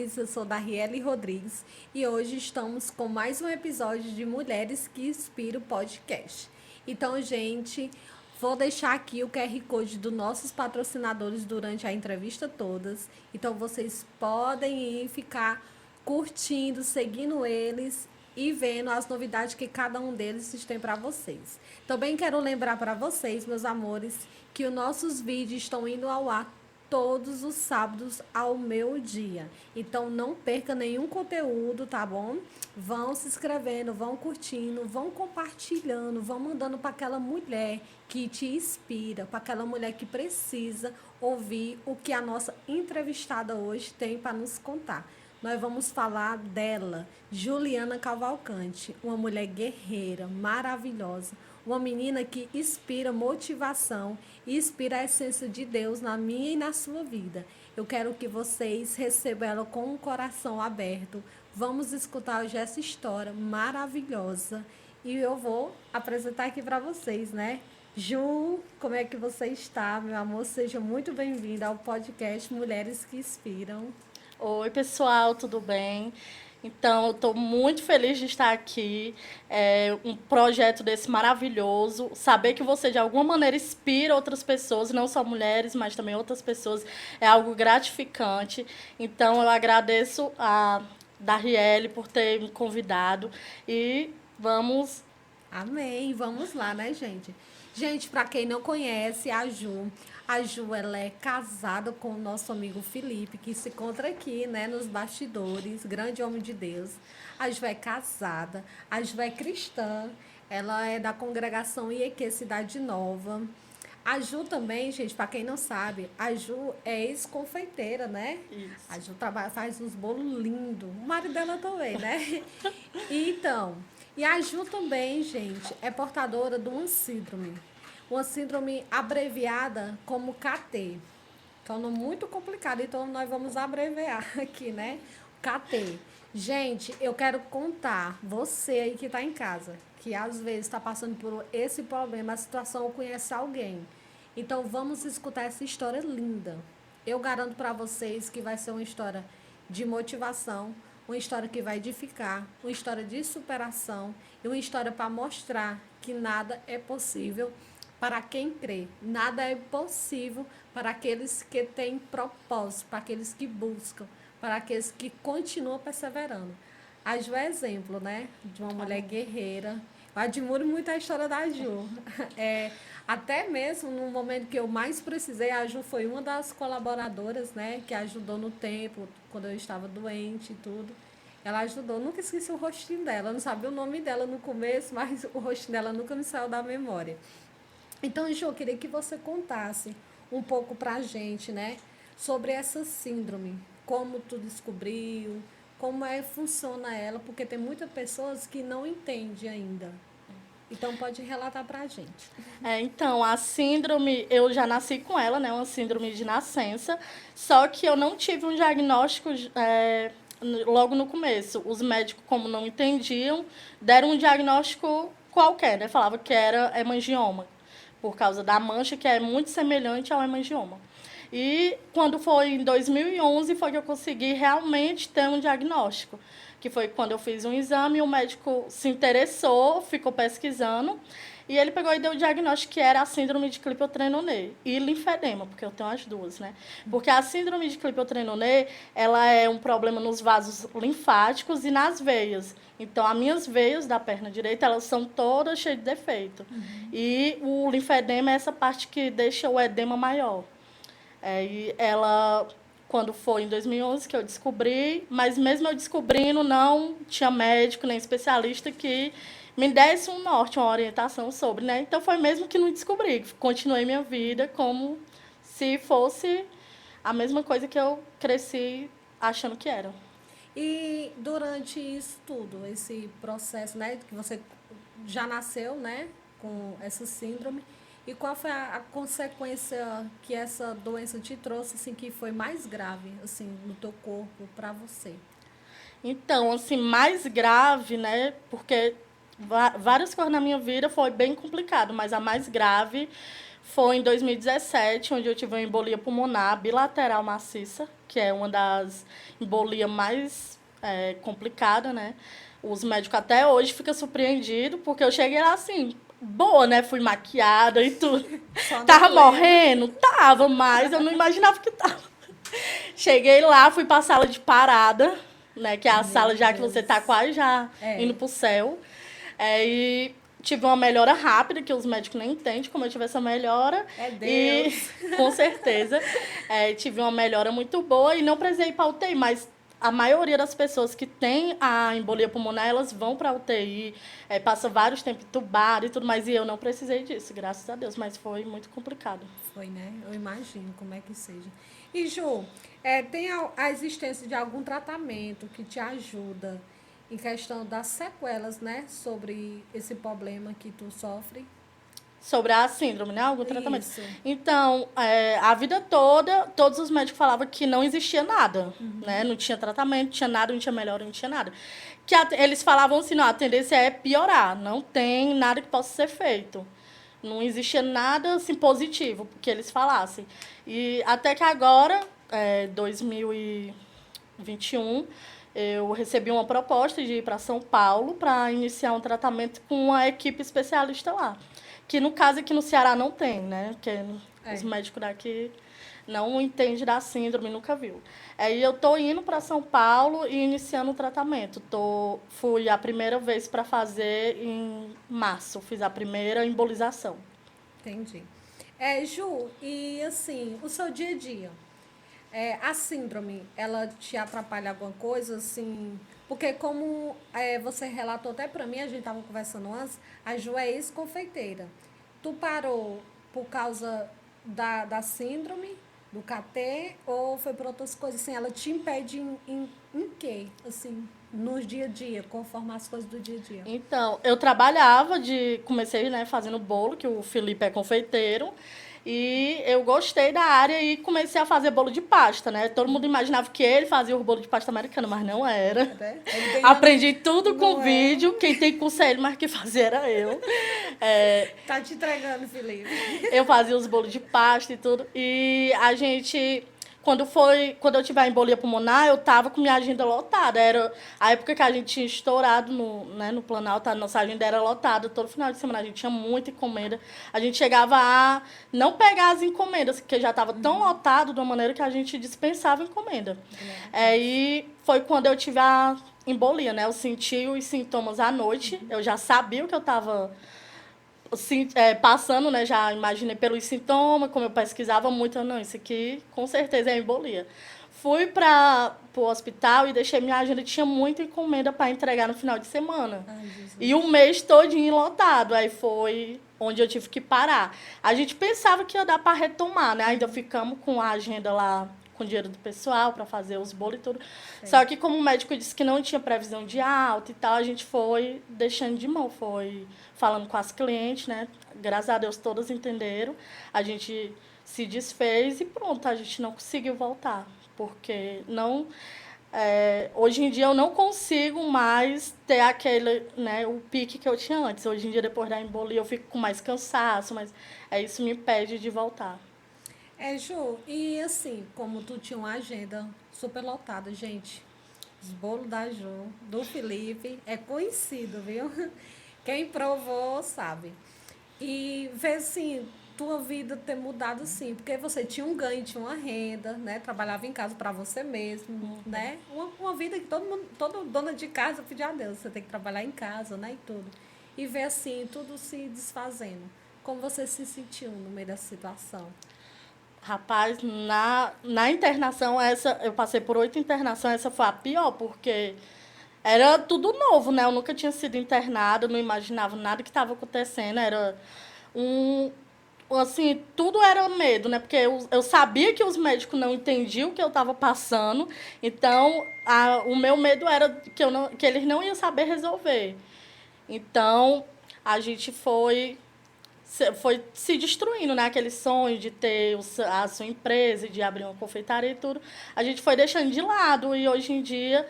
mulheres, eu sou Darielle Rodrigues e hoje estamos com mais um episódio de Mulheres que Inspiram Podcast. Então, gente, vou deixar aqui o QR Code dos nossos patrocinadores durante a entrevista todas. Então, vocês podem ir ficar curtindo, seguindo eles e vendo as novidades que cada um deles tem para vocês. Também quero lembrar para vocês, meus amores, que os nossos vídeos estão indo ao ar todos os sábados ao meio-dia. Então não perca nenhum conteúdo, tá bom? Vão se inscrevendo, vão curtindo, vão compartilhando, vão mandando para aquela mulher que te inspira, para aquela mulher que precisa ouvir o que a nossa entrevistada hoje tem para nos contar. Nós vamos falar dela, Juliana Cavalcante, uma mulher guerreira, maravilhosa, uma menina que inspira motivação e inspira a essência de Deus na minha e na sua vida. Eu quero que vocês recebam ela com o coração aberto. Vamos escutar hoje essa história maravilhosa e eu vou apresentar aqui para vocês, né? Ju, como é que você está, meu amor? Seja muito bem-vinda ao podcast Mulheres que Inspiram. Oi, pessoal, tudo bem? Então, eu estou muito feliz de estar aqui. É um projeto desse maravilhoso. Saber que você, de alguma maneira, inspira outras pessoas, não só mulheres, mas também outras pessoas, é algo gratificante. Então, eu agradeço a Darielle por ter me convidado. E vamos... Amém. Vamos lá, né, gente? Gente, para quem não conhece a Ju, ela é casada com o nosso amigo Felipe, que se encontra aqui, né, nos bastidores, grande homem de Deus. A Ju é casada, a Ju é cristã, ela é da congregação IEQ Cidade Nova. A Ju também, gente, para quem não sabe, a Ju é ex-confeiteira, né? Isso. A Ju faz uns bolos lindos. O marido dela também, né? Então, e a Ju também, gente, é portadora de uma síndrome abreviada como KT. Então, não muito complicado, então nós vamos abreviar aqui, né? KT. Gente, eu quero contar, você aí que está em casa, que às vezes está passando por esse problema, a situação, ou conhece alguém. Então, vamos escutar essa história linda. Eu garanto para vocês que vai ser uma história de motivação, uma história que vai edificar, uma história de superação e uma história para mostrar que nada é possível para quem crê. Nada é possível para aqueles que têm propósito, para aqueles que buscam, para aqueles que continuam perseverando. A Ju é exemplo, né? De uma mulher guerreira. Eu admiro muito a história da Ju. Até mesmo no momento que eu mais precisei, a Ju foi uma das colaboradoras, né? Que ajudou no tempo, quando eu estava doente e tudo. Ela ajudou, nunca esqueci o rostinho dela. Eu não sabia o nome dela no começo, mas o rostinho dela nunca me saiu da memória. Então, Ju, eu queria que você contasse um pouco pra gente, né? Sobre essa síndrome. Como tu descobriu, como funciona ela, porque tem muitas pessoas que não entendem ainda. Então, pode relatar pra gente. Então, a síndrome, eu já nasci com ela, né? Uma síndrome de nascença, só que eu não tive um diagnóstico logo no começo. Os médicos, como não entendiam, deram um diagnóstico qualquer, né? Falava que era hemangioma, por causa da mancha, que é muito semelhante ao hemangioma. E quando foi em 2011, foi que eu consegui realmente ter um diagnóstico, que foi quando eu fiz um exame, o médico se interessou, ficou pesquisando, e ele pegou e deu o diagnóstico que era a síndrome de Klippel-Trenaunay e linfedema, porque eu tenho as duas, né? Porque a síndrome de Klippel-Trenaunay, ela é um problema nos vasos linfáticos e nas veias. Então, as minhas veias da perna direita, elas são todas cheias de defeito. E o linfedema é essa parte que deixa o edema maior. E ela, quando foi em 2011 que eu descobri, mas mesmo eu descobrindo, não tinha médico nem especialista que me desse um norte, uma orientação sobre, né? Então, foi mesmo que não descobri. Continuei minha vida como se fosse a mesma coisa que eu cresci achando que era. E durante isso tudo, esse processo, né? Que você já nasceu, né? Com essa síndrome. E qual foi a consequência que essa doença te trouxe, assim, que foi mais grave, assim, no teu corpo, para você? Então, assim, mais grave, né? Porque várias coisas na minha vida foi bem complicado, mas a mais grave foi em 2017, onde eu tive uma embolia pulmonar bilateral maciça, que é uma das embolias mais complicadas, né? Os médicos até hoje ficam surpreendidos, porque eu cheguei lá assim, boa, né? Fui maquiada e tudo. Tava morrendo? Tava, mas eu não imaginava que tava. Cheguei lá, fui pra sala de parada, né? Que é a sala já que você tá quase já indo pro céu. E tive uma melhora rápida, que os médicos nem entendem como eu tive essa melhora. Deus! E, com certeza, tive uma melhora muito boa e não precisei ir para UTI, mas a maioria das pessoas que têm a embolia pulmonar, elas vão para UTI, passa vários tempos entubadas e tudo mais, e eu não precisei disso, graças a Deus, mas foi muito complicado. Foi, né? Eu imagino como é que seja. E, Ju, tem a existência de algum tratamento que te ajuda em questão das sequelas, né? Sobre esse problema que tu sofre? Sobre a síndrome, né? Algum tratamento. Isso. Então, a vida toda, todos os médicos falavam que não existia nada, né? Não tinha tratamento, não tinha nada, não tinha melhora, não tinha nada. Eles falavam assim, não, a tendência é piorar, não tem nada que possa ser feito. Não existia nada, assim, positivo que eles falassem. E até que agora, 2021, eu recebi uma proposta de ir para São Paulo para iniciar um tratamento com uma equipe especialista lá. Que, no caso, aqui no Ceará não tem, né? Porque os médicos daqui não entendem da síndrome, nunca viu. Aí eu tô indo para São Paulo e iniciando o tratamento. Fui a primeira vez para fazer em março. Fiz a primeira embolização. Entendi. Ju, e assim, o seu dia a dia, a síndrome, ela te atrapalha alguma coisa, assim? Porque como você relatou até para mim, a gente estava conversando antes, a Ju é ex-confeiteira. Tu parou por causa da síndrome, do CAT, ou foi por outras coisas? Assim, ela te impede em quê? Assim, no dia a dia, conforme as coisas do dia a dia. Então, eu comecei, né, fazendo bolo, que o Felipe é confeiteiro, e eu gostei da área e comecei a fazer bolo de pasta, né? Todo mundo imaginava que ele fazia o bolo de pasta americana, mas não era. Aprendi tudo com vídeo, quem tem curso é ele, mas que fazia era eu. Tá te entregando, Felipe. Eu fazia os bolos de pasta e tudo, e a gente... Quando eu tive a embolia pulmonar, eu tava com minha agenda lotada. Era a época que a gente tinha estourado no Planalto, a nossa agenda era lotada. Todo final de semana a gente tinha muita encomenda. A gente chegava a não pegar as encomendas, porque já estava tão lotado de uma maneira que a gente dispensava encomenda. E foi quando eu tive a embolia, né? Eu senti os sintomas à noite. Eu já sabia o que eu estava passando, né, já imaginei pelos sintomas, como eu pesquisava muito, não, isso aqui com certeza é embolia. Fui para o hospital e deixei minha agenda, tinha muita encomenda para entregar no final de semana. E o mês todinho lotado, aí foi onde eu tive que parar. A gente pensava que ia dar para retomar, né, ainda ficamos com a agenda lá, com dinheiro do pessoal para fazer os bolos e tudo. Só que como o médico disse que não tinha previsão de alta e tal, a gente foi deixando de mão, foi falando com as clientes, né? Graças a Deus todas entenderam. A gente se desfez e pronto, a gente não conseguiu voltar, porque não hoje em dia eu não consigo mais ter aquele, né, o pique que eu tinha antes. Hoje em dia, depois da embolia, eu fico com mais cansaço, mas isso me impede de voltar. Ju, e assim, como tu tinha uma agenda super lotada, gente, os bolos da Ju, do Felipe, é conhecido, viu? Quem provou sabe. E ver assim, tua vida ter mudado assim, porque você tinha um ganho, tinha uma renda, né? Trabalhava em casa para você mesmo, né? Uma vida que toda dona de casa pedia a Deus, você tem que trabalhar em casa, né? E tudo. E ver assim, tudo se desfazendo. Como você se sentiu no meio dessa situação? Rapaz, na internação, eu passei por 8 internações, essa foi a pior, porque era tudo novo, né? Eu nunca tinha sido internada, não imaginava nada que estava acontecendo, era assim, tudo era medo, né? Porque eu sabia que os médicos não entendiam o que eu estava passando, então o meu medo era que eles não iam saber resolver. Então, a gente foi se destruindo, né? Aquele sonho de ter a sua empresa, de abrir uma confeitaria e tudo. A gente foi deixando de lado e hoje em dia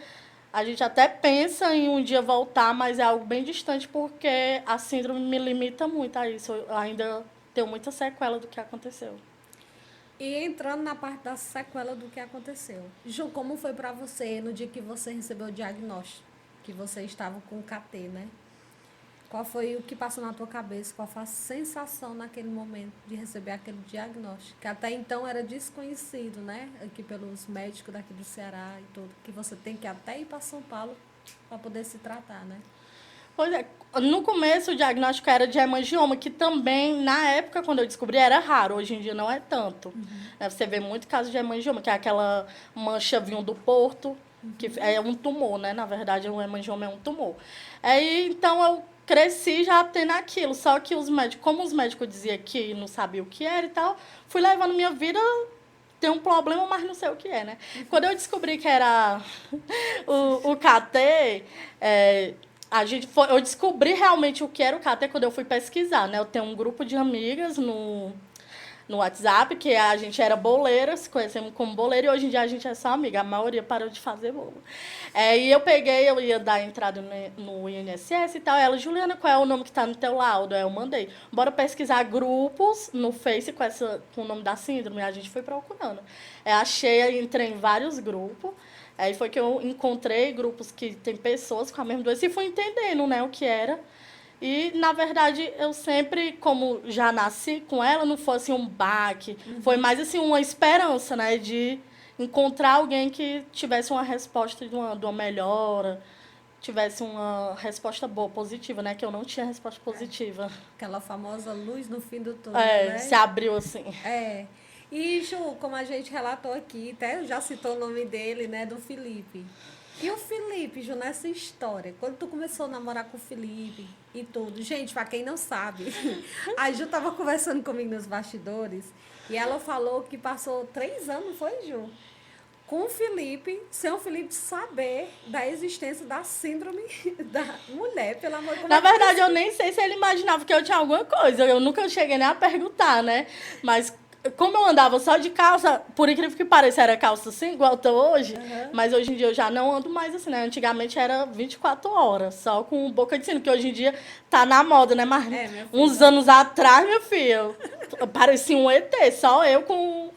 a gente até pensa em um dia voltar, mas é algo bem distante porque a síndrome me limita muito a isso. Eu ainda tenho muita sequela do que aconteceu. E entrando na parte da sequela do que aconteceu. Ju, como foi para você no dia que você recebeu o diagnóstico? Que você estava com o KT, né? Qual foi o que passou na tua cabeça? Qual foi a sensação naquele momento de receber aquele diagnóstico? Que até então era desconhecido, né? Aqui pelos médicos daqui do Ceará e tudo. Que você tem que até ir para São Paulo para poder se tratar, né? Pois é, no começo o diagnóstico era de hemangioma, que também, na época, quando eu descobri, era raro. Hoje em dia não é tanto. Você vê muito caso de hemangioma, que é aquela mancha vinho do porto, que é um tumor, né? Na verdade, o hemangioma é um tumor. Aí, então, eu cresci já tendo aquilo. Só que os médicos, como os médicos diziam que não sabiam o que era e tal, fui levando minha vida... Tem um problema, mas não sei o que é, né? Quando eu descobri que era o KT, eu descobri realmente o que era o KT quando eu fui pesquisar, né? Eu tenho um grupo de amigas no WhatsApp, que a gente era boleira, se conhecemos como boleira, e hoje em dia a gente é só amiga. A maioria parou de fazer bolo. E eu ia dar entrada no INSS e tal. Ela, Juliana, qual é o nome que está no teu laudo? Aí eu mandei. Bora pesquisar grupos no Face com o nome da síndrome. A gente foi procurando. Achei, entrei em vários grupos. Aí foi que eu encontrei grupos que tem pessoas com a mesma doença e fui entendendo, né, o que era. E, na verdade, eu sempre, como já nasci com ela, não foi assim um baque. Foi mais assim uma esperança, né? De encontrar alguém que tivesse uma resposta de uma melhora, tivesse uma resposta boa, positiva, né? Que eu não tinha resposta positiva. Aquela famosa luz no fim do túnel, né? Se abriu assim. E, Ju, como a gente relatou aqui, até já citou o nome dele, né? Do Felipe. E o Felipe, Ju, nessa história, quando tu começou a namorar com o Felipe e tudo, gente, pra quem não sabe, a Ju tava conversando comigo nos bastidores e ela falou que passou 3 anos, não foi, Ju? Com o Felipe, sem o Felipe saber da existência da síndrome da mulher, pelo amor de Deus. Na verdade, eu nem sei se ele imaginava que eu tinha alguma coisa, eu nunca cheguei nem a perguntar, né? Mas... Como eu andava só de calça, por incrível que pareça, era calça assim, igual eu tô hoje, mas hoje em dia eu já não ando mais assim, né? Antigamente era 24 horas, só com boca de sino, que hoje em dia tá na moda, né? Mas uns anos atrás, meu filho, parecia um ET, só eu com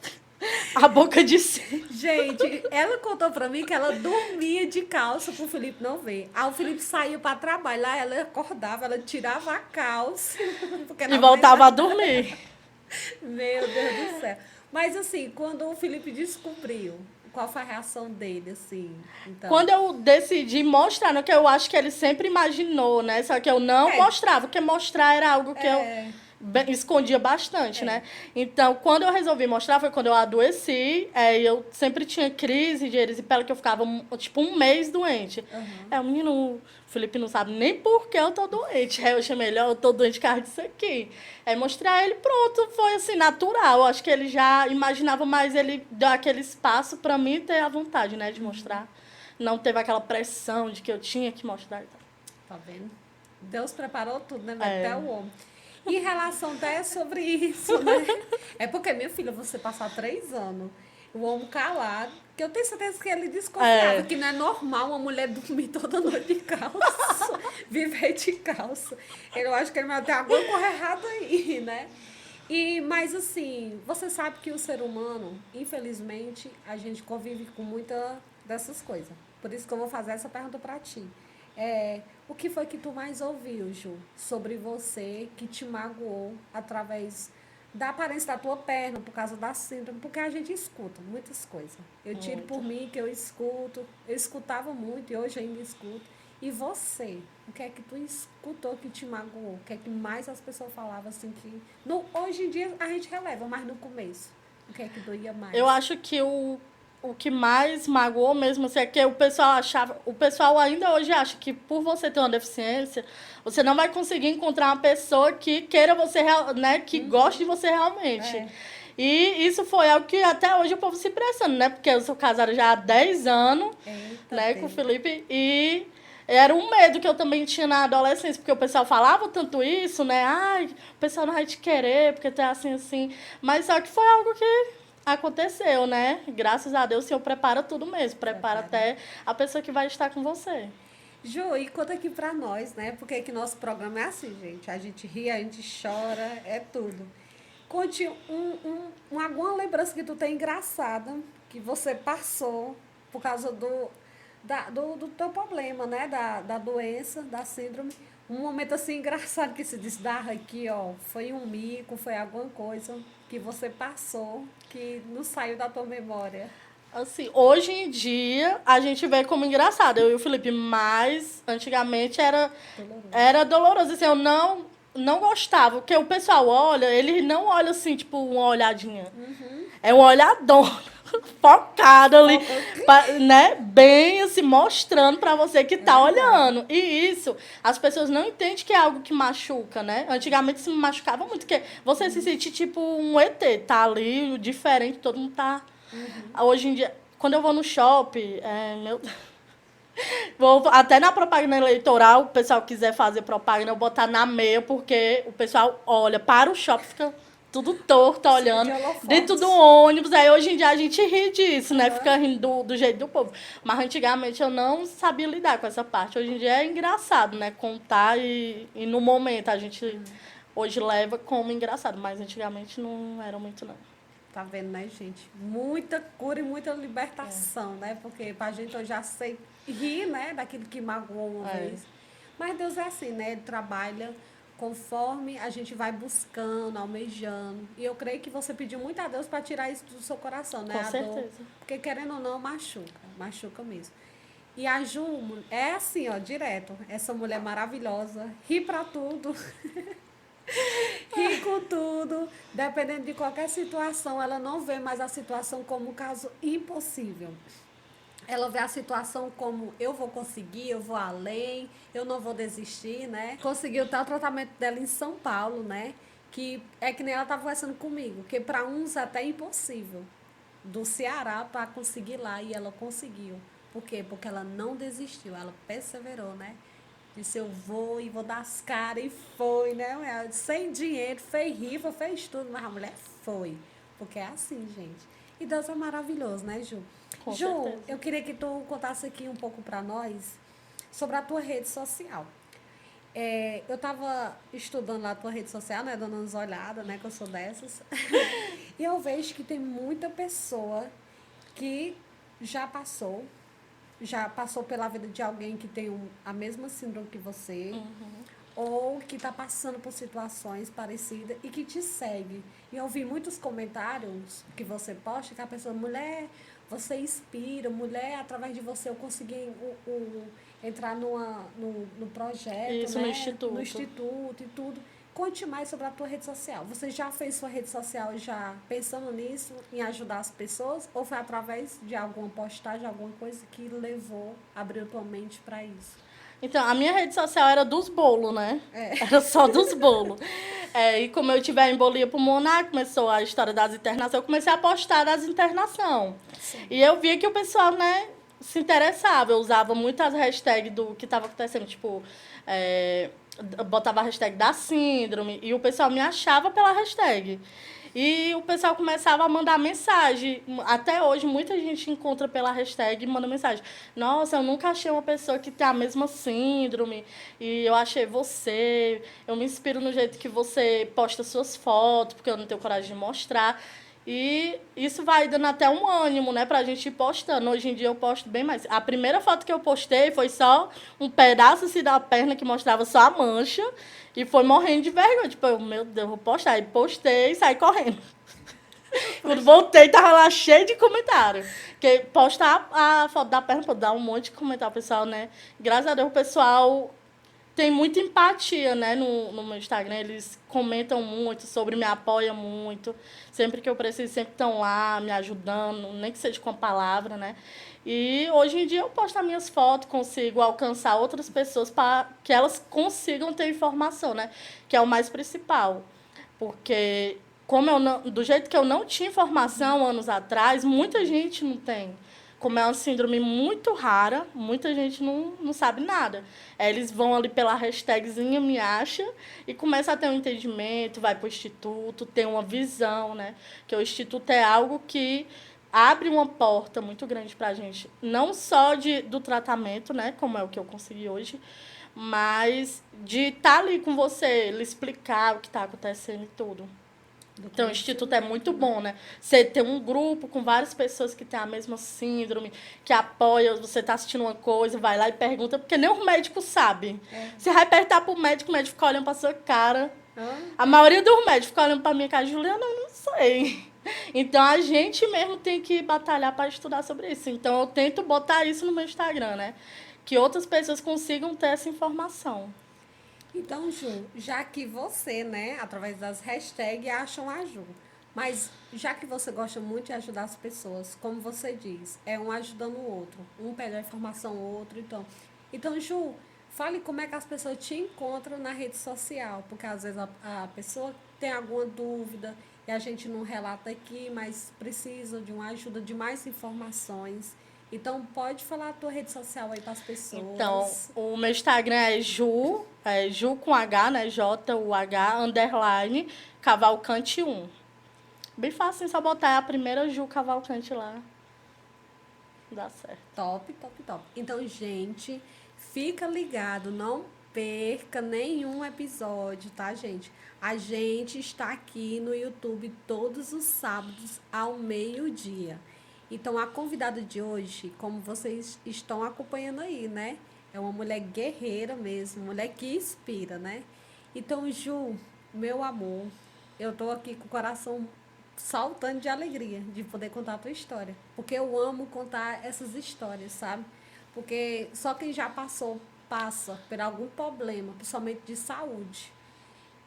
a boca de sino. Gente, ela contou pra mim que ela dormia de calça pro Felipe não ver. Aí o Felipe saiu pra trabalhar, ela acordava, ela tirava a calça. E voltava a dormir. Meu Deus do céu. Mas assim, quando o Felipe descobriu, qual foi a reação dele, assim? Então... Quando eu decidi mostrar, né, que eu acho que ele sempre imaginou, né? Só que eu não mostrava, porque mostrar era algo que eu escondia bastante, né? Então, quando eu resolvi mostrar, foi quando eu adoeci. Eu sempre tinha crise de erisipela, que eu ficava, tipo, 1 mês doente. O menino, o Felipe não sabe nem por que eu tô doente. Aí eu achei melhor, eu tô doente por causa disso aqui. Aí mostrar ele, pronto, foi assim, natural. Eu acho que ele já imaginava, mas ele deu aquele espaço pra mim ter a vontade, né, de mostrar. Não teve aquela pressão de que eu tinha que mostrar. Tá vendo? Deus preparou tudo, né? Até o homem. Em relação até sobre isso, né? É porque, minha filha, você passar 3 anos, o homem calado, que eu tenho certeza que ele desconfiava, que não é normal uma mulher dormir toda noite de calça, viver de calça. Eu acho que ele vai ter alguma coisa errada aí, né? Mas assim, você sabe que o ser humano, infelizmente, a gente convive com muita dessas coisas. Por isso que eu vou fazer essa pergunta pra ti. O que foi que tu mais ouviu, Ju, sobre você, que te magoou através da aparência da tua perna, por causa da síndrome? Porque a gente escuta muitas coisas. Eu tiro por mim que eu escutava muito e hoje ainda escuto. E você, o que é que tu escutou que te magoou? O que é que mais as pessoas falavam assim que... hoje em dia a gente releva, mas no começo, o que é que doía mais? Eu acho que o que mais magoou mesmo assim, é que o pessoal ainda hoje acha que por você ter uma deficiência, você não vai conseguir encontrar uma pessoa que queira você, né, que goste de você realmente. E isso foi algo que até hoje o povo se impressiona, né? Porque eu sou casada já há 10 anos, né, com o Felipe, e era um medo que eu também tinha na adolescência, porque o pessoal falava tanto isso, né? Ai, o pessoal não vai te querer, porque tu é assim, assim. Mas só que foi algo que aconteceu, né? Graças a Deus, o Senhor prepara tudo mesmo. Prepara até a pessoa que vai estar com você. Ju, e conta aqui pra nós, né? Porque que nosso programa é assim, gente. A gente ri, a gente chora, é tudo. Conte alguma lembrança que tu tem engraçada, que você passou por causa do teu problema, né? Da doença, da síndrome. Um momento assim engraçado que se diz, Darra, aqui, ó, foi um mico, foi alguma coisa que você passou que não saiu da tua memória. Assim, hoje em dia, a gente vê como engraçado, eu e o Felipe, mas antigamente Doloroso. era doloroso. Assim, eu não gostava, porque o pessoal olha, ele não olha assim, tipo, uma olhadinha. É um olhadão focado ali, Foca. né? Bem assim, mostrando pra você que tá olhando. E isso, as pessoas não entendem que é algo que machuca, né? Antigamente se machucava muito, porque você se sente tipo um ET, tá ali, diferente, todo mundo tá. Hoje em dia, quando eu vou no shopping, meu vou até na propaganda eleitoral, o pessoal quiser fazer propaganda, eu botar na meia, porque o pessoal olha para o shopping, fica tudo torto, Cheio de olhando. Dentro do holofotes. ônibus, aí hoje em dia a gente ri disso, né? Aham. Fica rindo do jeito do povo. Mas antigamente eu não sabia lidar com essa parte. Hoje em dia é engraçado, né? Contar e no momento a gente hoje leva como engraçado, mas antigamente não era muito, não. Tá vendo, né, gente? Muita cura e muita libertação, né? Porque pra gente hoje já sei rir, né, daquilo que magoou uma É. vez. Mas Deus é assim, né? Ele trabalha conforme a gente vai buscando, almejando. E eu creio que você pediu muito a Deus para tirar isso do seu coração, né? Com A dor. certeza. Porque querendo ou não, machuca. Machuca mesmo. E a Ju é assim, ó, direto. Essa mulher maravilhosa, ri pra tudo. Ri com tudo, dependendo de qualquer situação, ela não vê mais a situação como um caso impossível. Ela vê a situação como eu vou conseguir, eu vou além, eu não vou desistir, né? Conseguiu tal tratamento dela em São Paulo, né? Que é que nem ela estava conversando comigo, que para uns é até impossível. Do Ceará para conseguir lá e ela conseguiu. Por quê? Porque ela não desistiu, ela perseverou, né? Disse, eu vou e vou dar as caras, e foi, né? Sem dinheiro, fez rifa, fez tudo, mas a mulher foi. Porque é assim, gente. E Deus é maravilhoso, né, Ju? Com Ju, certeza. eu queria que tu contasse aqui um pouco para nós sobre a tua rede social. Eu estava estudando lá a tua rede social, né, dando umas olhadas, né, que eu sou dessas. E eu vejo que tem muita pessoa que já passou pela vida de alguém que tem a mesma síndrome que você, ou que está passando por situações parecidas e que te segue. E eu vi muitos comentários que você posta que a pessoa, mulher, você inspira, mulher, através de você eu consegui entrar no projeto, Isso, né? no instituto. No instituto e tudo. Conte mais sobre a tua rede social. Você já fez sua rede social já pensando nisso, em ajudar as pessoas? Ou foi através de alguma postagem, alguma coisa que levou, abriu tua mente para isso? Então, a minha rede social era dos bolos, né? É. Era só dos bolos. E como eu tive a embolia pulmonar, começou a história das internações, eu comecei a postar das internação. Sim. E eu via que o pessoal, né, se interessava. Eu usava muitas hashtags do que estava acontecendo, tipo, eu botava a hashtag da síndrome, e o pessoal me achava pela hashtag. E o pessoal começava a mandar mensagem. Até hoje, muita gente encontra pela hashtag e manda mensagem. Nossa, eu nunca achei uma pessoa que tem a mesma síndrome. E eu achei você. Eu me inspiro no jeito que você posta suas fotos, porque eu não tenho coragem de mostrar. E isso vai dando até um ânimo, né, pra gente ir postando. Hoje em dia eu posto bem mais. A primeira foto que eu postei foi só um pedaço assim, da perna que mostrava só a mancha. E foi morrendo de vergonha. Tipo, meu Deus, vou postar. Aí postei e saí correndo. Quando voltei, tava lá cheio de comentário. Porque postar a foto da perna, pô, dá um monte de comentário, pessoal, né? Graças a Deus, o pessoal tem muita empatia, né, no meu Instagram. Eles comentam muito sobre, me apoiam muito. Sempre que eu preciso, sempre estão lá me ajudando, nem que seja com a palavra, né? E hoje em dia eu posto as minhas fotos, consigo alcançar outras pessoas para que elas consigam ter informação, né? Que é o mais principal. Porque como eu não, do jeito que eu não tinha informação anos atrás, muita gente não tem. Como é uma síndrome muito rara, muita gente não sabe nada. Eles vão ali pela hashtagzinha me acha e começa a ter um entendimento, vai para o instituto, tem uma visão, né? Que o instituto é algo que abre uma porta muito grande para a gente, não só do tratamento, né? Como é o que eu consegui hoje, mas de estar ali com você, ele explicar o que está acontecendo e tudo. Então, o Instituto é muito bom, né? Você ter um grupo com várias pessoas que têm a mesma síndrome, que apoia, você tá assistindo uma coisa, vai lá e pergunta, porque nem o médico sabe. Você vai perguntar pro médico, o médico fica olhando pra sua cara. A maioria dos médicos fica olhando pra minha cara, Juliana, eu não sei. Então, a gente mesmo tem que batalhar para estudar sobre isso. Então, eu tento botar isso no meu Instagram, né? Que outras pessoas consigam ter essa informação. Então, Ju, já que você, né, através das hashtags, acham a Ju, mas já que você gosta muito de ajudar as pessoas, como você diz, é um ajudando o outro, um pede a informação ao outro, então, Ju, fale como é que as pessoas te encontram na rede social, porque às vezes a pessoa tem alguma dúvida e a gente não relata aqui, mas precisa de uma ajuda de mais informações. Então, pode falar a tua rede social aí para as pessoas. Então, o meu Instagram é Ju com H, né? Juh, underline, Cavalcante 1. Bem fácil, só botar a primeira Ju Cavalcante lá. Dá certo. Top, top, top. Então, gente, fica ligado, não perca nenhum episódio, tá, gente? A gente está aqui no YouTube todos os sábados ao meio-dia. Então, a convidada de hoje, como vocês estão acompanhando aí, né? É uma mulher guerreira mesmo, mulher que inspira, né? Então, Ju, meu amor, eu tô aqui com o coração saltando de alegria de poder contar a tua história. Porque eu amo contar essas histórias, sabe? Porque só quem já passa por algum problema, principalmente de saúde,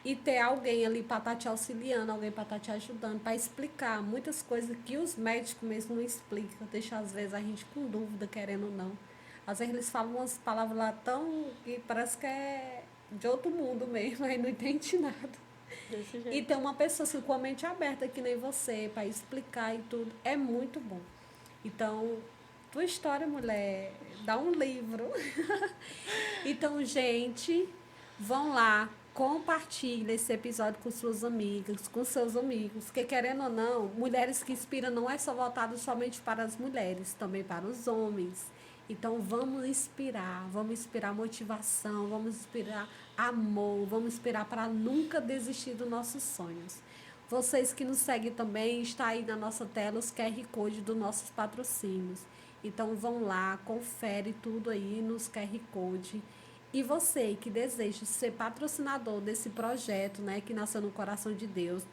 e ter alguém ali para estar te auxiliando, alguém para estar te ajudando, para explicar muitas coisas que os médicos mesmo não explicam, deixa às vezes a gente com dúvida, querendo ou não. Às vezes eles falam umas palavras lá tão que parece que é de outro mundo mesmo, aí não entende nada. Desse jeito. E ter uma pessoa assim, com a mente aberta que nem você, para explicar e tudo, é muito bom. Então, tua história, mulher, dá um livro. Então, gente, vão lá, compartilha esse episódio com suas amigas, com seus amigos, porque querendo ou não, Mulheres que Inspiram não é só voltado somente para as mulheres, também para os homens. Então vamos inspirar motivação, vamos inspirar amor, vamos inspirar para nunca desistir dos nossos sonhos. Vocês que nos seguem também, está aí na nossa tela os QR Code dos nossos patrocínios. Então vão lá, confere tudo aí nos QR Code. E você que deseja ser patrocinador desse projeto, né, que nasceu no coração de Deus,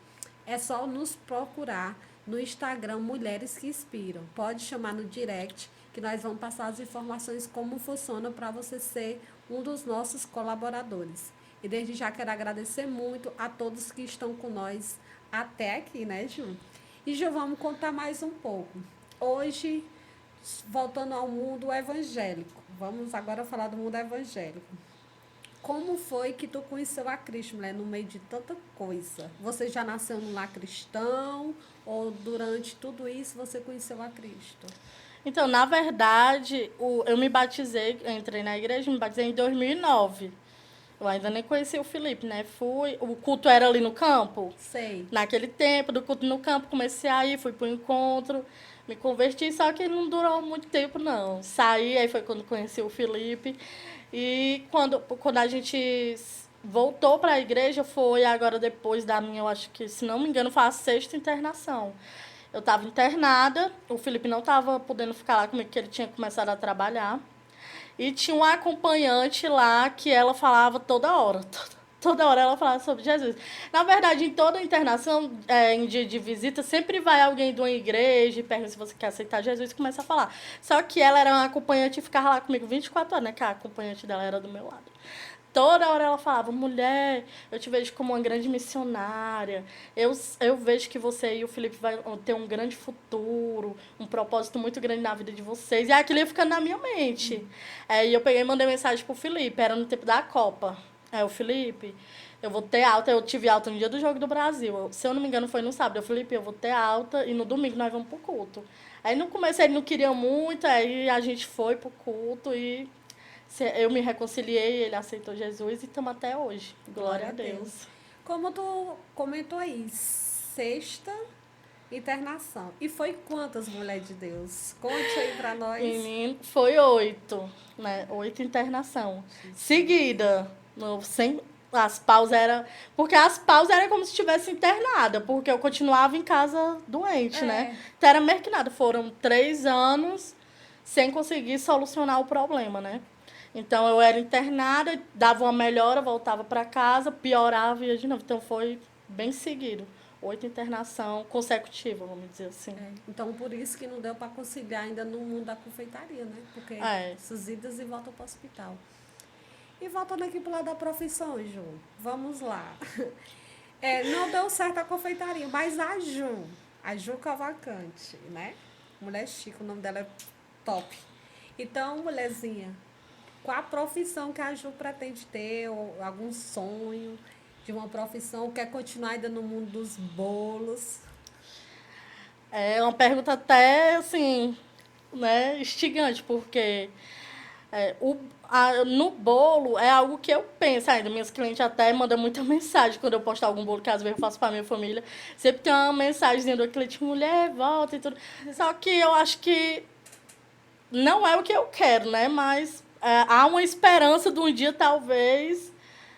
é só nos procurar no Instagram Mulheres que Inspiram. Pode chamar no direct que nós vamos passar as informações como funciona para você ser um dos nossos colaboradores. E desde já quero agradecer muito a todos que estão com nós até aqui, né, Ju? E Ju, vamos contar mais um pouco. Hoje, voltando ao mundo evangélico, vamos agora falar do mundo evangélico. Como foi que tu conheceu a Cristo, mulher, no meio de tanta coisa? Você já nasceu num lar cristão ou durante tudo isso você conheceu a Cristo? Então, na verdade, eu me batizei, eu entrei na igreja, me batizei em 2009. Eu ainda nem conheci o Felipe, né? O culto era ali no campo. Sei. Naquele tempo, do culto no campo, comecei a ir, fui pro encontro, me converti, só que não durou muito tempo, não. Saí, aí foi quando conheci o Felipe. E quando a gente voltou para a igreja, foi agora depois da minha, eu acho que, se não me engano, foi a 6ª internação. Eu estava internada, o Felipe não estava podendo ficar lá comigo, porque ele tinha começado a trabalhar. E tinha uma acompanhante lá que ela falava toda hora. Toda hora ela falava sobre Jesus. Na verdade, em toda internação, em dia de visita, sempre vai alguém de uma igreja e pergunta se você quer aceitar Jesus e começa a falar. Só que ela era uma acompanhante e ficava lá comigo 24 horas, né? Que a acompanhante dela era do meu lado. Toda hora ela falava, mulher, eu te vejo como uma grande missionária, eu vejo que você e o Felipe vão ter um grande futuro, um propósito muito grande na vida de vocês. E aquilo ia ficando na minha mente. E eu peguei e mandei mensagem pro Felipe, era no tempo da Copa. O Felipe, eu vou ter alta, eu tive alta no dia do Jogo do Brasil. Se eu não me engano, foi no sábado. Felipe, eu vou ter alta e no domingo nós vamos pro culto. Aí no começo ele não queria muito, aí a gente foi pro culto e eu me reconciliei, ele aceitou Jesus e estamos até hoje. Glória a Deus. Como tu comentou aí, 6ª internação. E foi quantas, mulher de Deus? Conte aí pra nós. Foi 8, né? 8 internação. Seguida, as pausas eram... Porque as pausas eram como se estivesse internada, porque eu continuava em casa doente, né? Então era meio que nada. Foram 3 anos sem conseguir solucionar o problema, né? Então eu era internada, dava uma melhora, voltava para casa, piorava e ia de novo. Então foi bem seguido. 8 internação consecutiva, vamos dizer assim. Então, por isso que não deu para conciliar ainda no mundo da confeitaria, né? Porque essas idas e voltas para o hospital. E voltando aqui para o lado da profissão, Ju, vamos lá. Não deu certo a confeitaria, mas a Ju Cavalcante, né? Mulher chique, o nome dela é top. Então, mulherzinha, qual a profissão que a Ju pretende ter? Ou algum sonho de uma profissão? Quer continuar ainda no mundo dos bolos? É uma pergunta até, assim, né, instigante, porque no bolo é algo que eu penso ainda. Minhas clientes até mandam muita mensagem quando eu postar algum bolo, que às vezes eu faço para minha família. Sempre tem uma mensagem do cliente, mulher, volta e tudo. Só que eu acho que não é o que eu quero, né? Mas há uma esperança de um dia, talvez,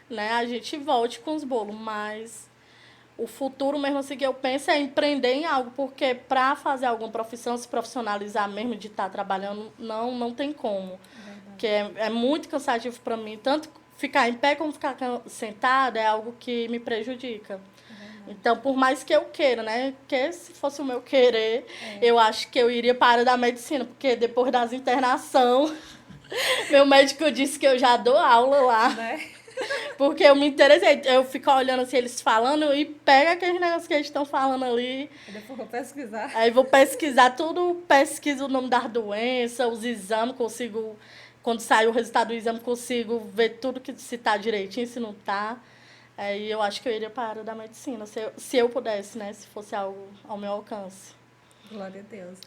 né, a gente volte com os bolos. Mas o futuro mesmo assim que eu penso é empreender em algo, porque para fazer alguma profissão, se profissionalizar mesmo de estar trabalhando, não tem como. Porque é muito cansativo para mim, tanto ficar em pé como ficar sentada é algo que me prejudica. Então, por mais que eu queira, né? Porque se fosse o meu querer, eu acho que eu iria para a área da medicina, porque depois das internações, meu médico disse que eu já dou aula lá. Né? Porque eu me interessei, eu fico olhando assim, eles falando e pega aqueles negócios que eles estão falando ali. Depois vou pesquisar. Aí vou pesquisar tudo, pesquiso o nome das doenças, os exames, consigo, quando sai o resultado do exame, consigo ver tudo que se tá direitinho, se não tá. Aí eu acho que eu iria para a área da medicina, se eu pudesse, né, se fosse algo ao meu alcance. Glória a Deus.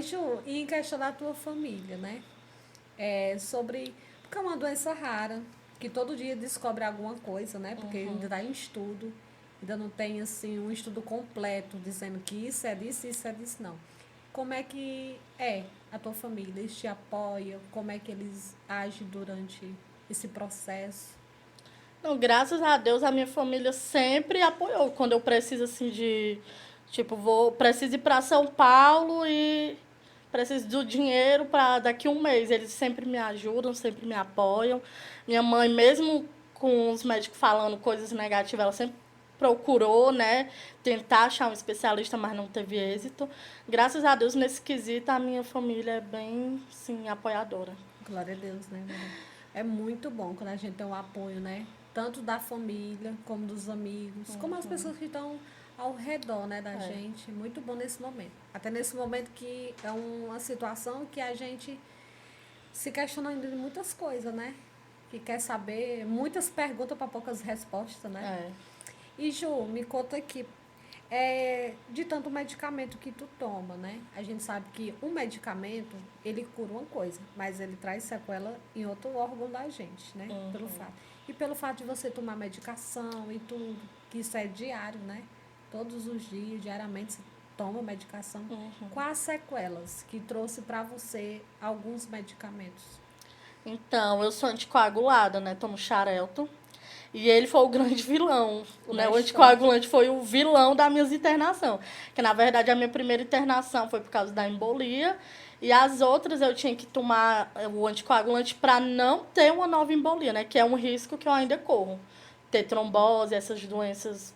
Ju, e em questão da tua família, né? Porque é uma doença rara, que todo dia descobre alguma coisa, né? Porque ainda está em estudo, ainda não tem, assim, um estudo completo dizendo que isso é disso, não. Como é que a tua família? Eles te apoiam? Como é que eles agem durante esse processo? Não, graças a Deus, a minha família sempre apoiou. Quando eu preciso, assim, preciso ir para São Paulo e preciso do dinheiro para daqui a um mês. Eles sempre me ajudam, sempre me apoiam. Minha mãe, mesmo com os médicos falando coisas negativas, ela sempre procurou, né, tentar achar um especialista, mas não teve êxito. Graças a Deus, nesse quesito, a minha família é bem, sim, apoiadora. Glória a Deus, né? É muito bom quando a gente tem um apoio, né? Tanto da família, como dos amigos, como as pessoas que estão ao redor, né, da gente. Muito bom nesse momento. Até nesse momento que é uma situação que a gente se questiona ainda de muitas coisas, né? Que quer saber, muitas perguntas para poucas respostas, né? E, Ju, me conta aqui, de tanto medicamento que tu toma, né? A gente sabe que um medicamento, ele cura uma coisa, mas ele traz sequela em outro órgão da gente, né? Pelo fato. E pelo fato de você tomar medicação e tudo, que isso é diário, né? Todos os dias, diariamente, você toma medicação. Quais sequelas que trouxe para você alguns medicamentos? Então, eu sou anticoagulada, né? Tomo Xarelto. E ele foi o grande vilão, né? O anticoagulante foi o vilão da minha internação. Que, na verdade, a minha primeira internação foi por causa da embolia. E as outras eu tinha que tomar o anticoagulante para não ter uma nova embolia, né? Que é um risco que eu ainda corro. Ter trombose, essas doenças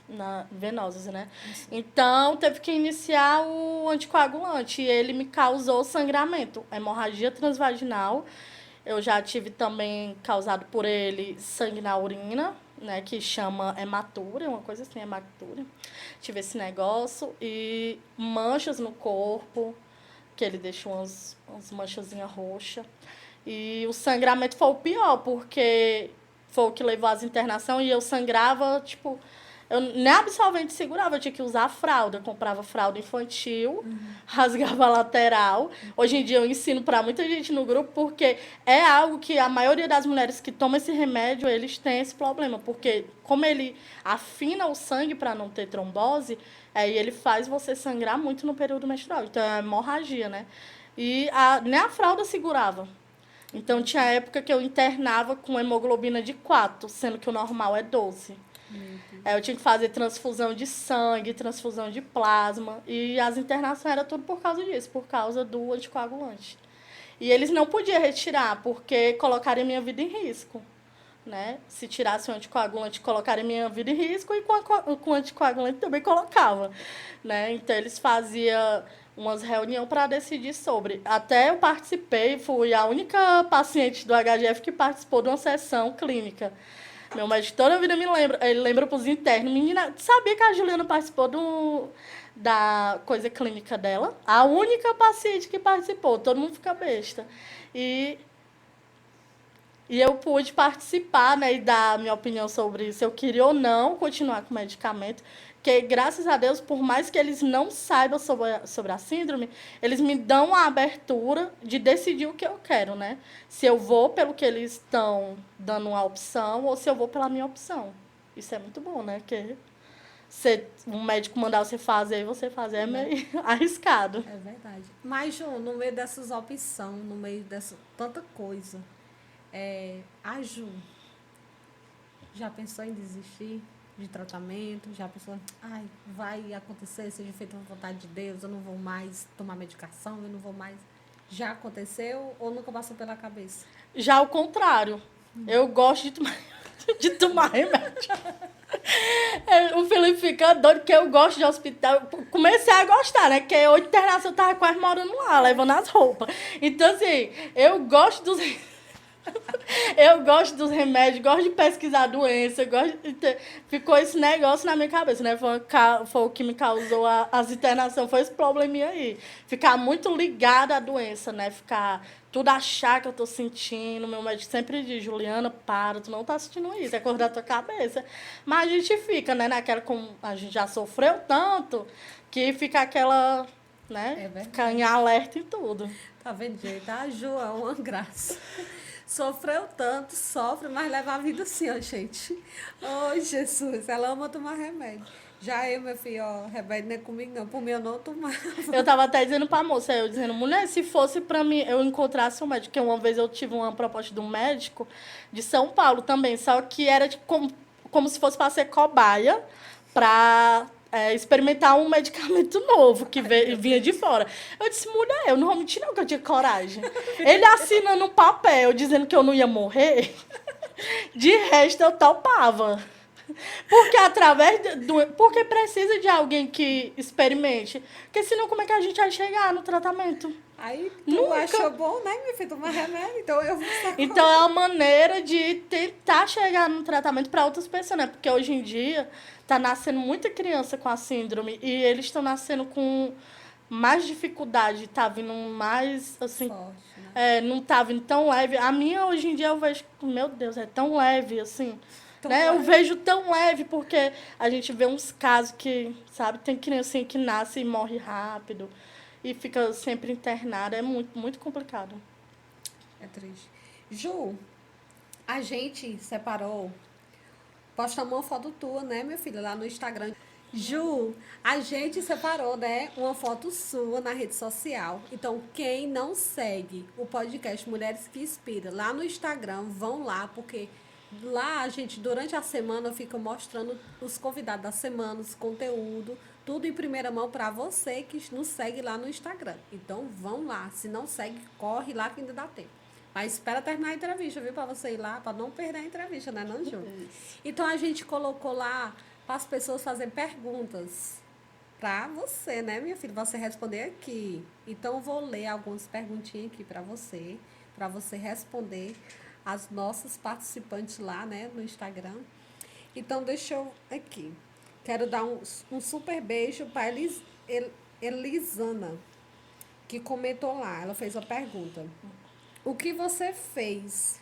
venosas, né? Então, teve que iniciar o anticoagulante. E ele me causou sangramento, hemorragia transvaginal. Eu já tive também causado por ele sangue na urina, né, que chama hematúria, uma coisa assim, hematúria. Tive esse negócio e manchas no corpo, que ele deixou umas manchazinhas roxas. E o sangramento foi o pior, porque foi o que levou às internações e eu sangrava, tipo, eu nem absorvente segurava, eu tinha que usar fralda. Eu comprava fralda infantil, rasgava a lateral. Hoje em dia eu ensino para muita gente no grupo, porque é algo que a maioria das mulheres que tomam esse remédio, eles têm esse problema. Porque como ele afina o sangue para não ter trombose, aí ele faz você sangrar muito no período menstrual. Então é hemorragia, né? E nem a fralda segurava. Então, tinha época que eu internava com hemoglobina de 4, sendo que o normal é 12. Eu tinha que fazer transfusão de sangue, transfusão de plasma. E as internações eram tudo por causa disso, por causa do anticoagulante. E eles não podiam retirar, porque colocaram minha vida em risco. Né? Se tirasse o anticoagulante, colocaram minha vida em risco, e com o anticoagulante também colocava. Né? Então, eles faziam umas reuniões para decidir sobre. Até eu participei, fui a única paciente do HGF que participou de uma sessão clínica. Meu médico toda a vida me lembra, ele lembra para os internos. Menina, sabia que a Juliana participou da coisa clínica dela? A única paciente que participou, todo mundo fica besta. E eu pude participar, né, e dar a minha opinião sobre se eu queria ou não continuar com o medicamento. Porque, graças a Deus, por mais que eles não saibam sobre a síndrome, eles me dão a abertura de decidir o que eu quero, né? Se eu vou pelo que eles estão dando uma opção ou se eu vou pela minha opção. Isso é muito bom, né? Porque um médico mandar você fazer e você fazer é meio arriscado. É verdade. Mas, Ju, no meio dessas opções, no meio dessa tanta coisa, a Ju já pensou em desistir de tratamento? Já pensou, ai, vai acontecer, seja feito a vontade de Deus, eu não vou mais tomar medicação, eu não vou mais. Já aconteceu ou nunca passou pela cabeça? Já ao contrário, eu gosto de tomar remédio. O Felipe fica doido que eu gosto de hospital. Eu comecei a gostar, né? Porque eu internação eu tava quase morando lá, levando as roupas. Então, assim, eu gosto dos remédios, gosto de pesquisar a doença, ficou esse negócio na minha cabeça, né? Foi o que me causou as internações, foi esse probleminha aí. Ficar muito ligada à doença, né? Tudo achar que eu tô sentindo. Meu médico sempre diz, Juliana, para, tu não tá sentindo isso, é coisa da tua cabeça. Mas a gente fica, né? Naquela, como a gente já sofreu tanto, que fica aquela, né? Ficar em alerta em tudo. Tá vendo, gente? A Ju é uma graça. Sofreu tanto, sofre, mas leva a vida assim, ó, gente. Oi, Jesus, ela ama tomar remédio. Já eu, meu filho, ó, remédio não é comigo, não. Por mim, eu não tomava. Eu tava até dizendo pra moça, eu dizendo, mulher, se fosse pra mim, eu encontrasse um médico, porque uma vez eu tive uma proposta de um médico de São Paulo também, só que era como se fosse pra ser cobaia, pra experimentar um medicamento novo que vinha de fora. Eu disse, mulher, eu não vou mentir não, que eu tinha coragem. Ele assinando um papel dizendo que eu não ia morrer, de resto eu topava. Porque porque precisa de alguém que experimente. Porque senão como é que a gente vai chegar no tratamento? Aí tu achou bom, né, meu filho, tomar remédio? Então eu vou sacar. Então é uma maneira de tentar chegar no tratamento para outras pessoas, né? Porque hoje em dia tá nascendo muita criança com a síndrome e eles estão nascendo com mais dificuldade, tá vindo mais assim, forte, né? Não tá vindo tão leve. A minha hoje em dia eu vejo, meu Deus, é tão leve assim. Né? Eu vejo tão leve, porque a gente vê uns casos que, sabe, tem criancinha que nasce e morre rápido e fica sempre internada. É muito, muito complicado. É triste. Ju, a gente separou, postamos uma foto tua, né, minha filha, lá no Instagram. Ju, a gente separou, né, uma foto sua na rede social. Então, quem não segue o podcast Mulheres que Inspiram lá no Instagram, vão lá, porque lá a gente, durante a semana, fica mostrando os convidados da semana, os conteúdos, tudo em primeira mão para você que nos segue lá no Instagram. Então, vão lá. Se não segue, corre lá que ainda dá tempo. Mas espera terminar a entrevista, viu? Para você ir lá, para não perder a entrevista, né, não, Ju? Então, a gente colocou lá para as pessoas fazerem perguntas para você, né, minha filha? Você responder aqui. Então, eu vou ler algumas perguntinhas aqui para você responder as nossas participantes lá, né, no Instagram. Então, deixa eu aqui. Quero dar um super beijo para Elisana, que comentou lá. Ela fez a pergunta. O que você fez?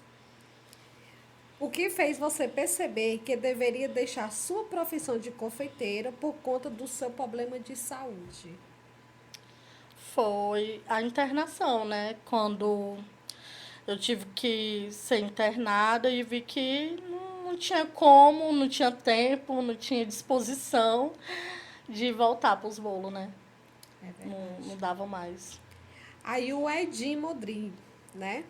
O que fez você perceber que deveria deixar sua profissão de confeiteira por conta do seu problema de saúde? Foi a internação, né? Quando eu tive que ser internada e vi que não tinha como, não tinha tempo, não tinha disposição de voltar para os bolos, né? É verdade. Não dava mais. Aí o Edinho Modri, né?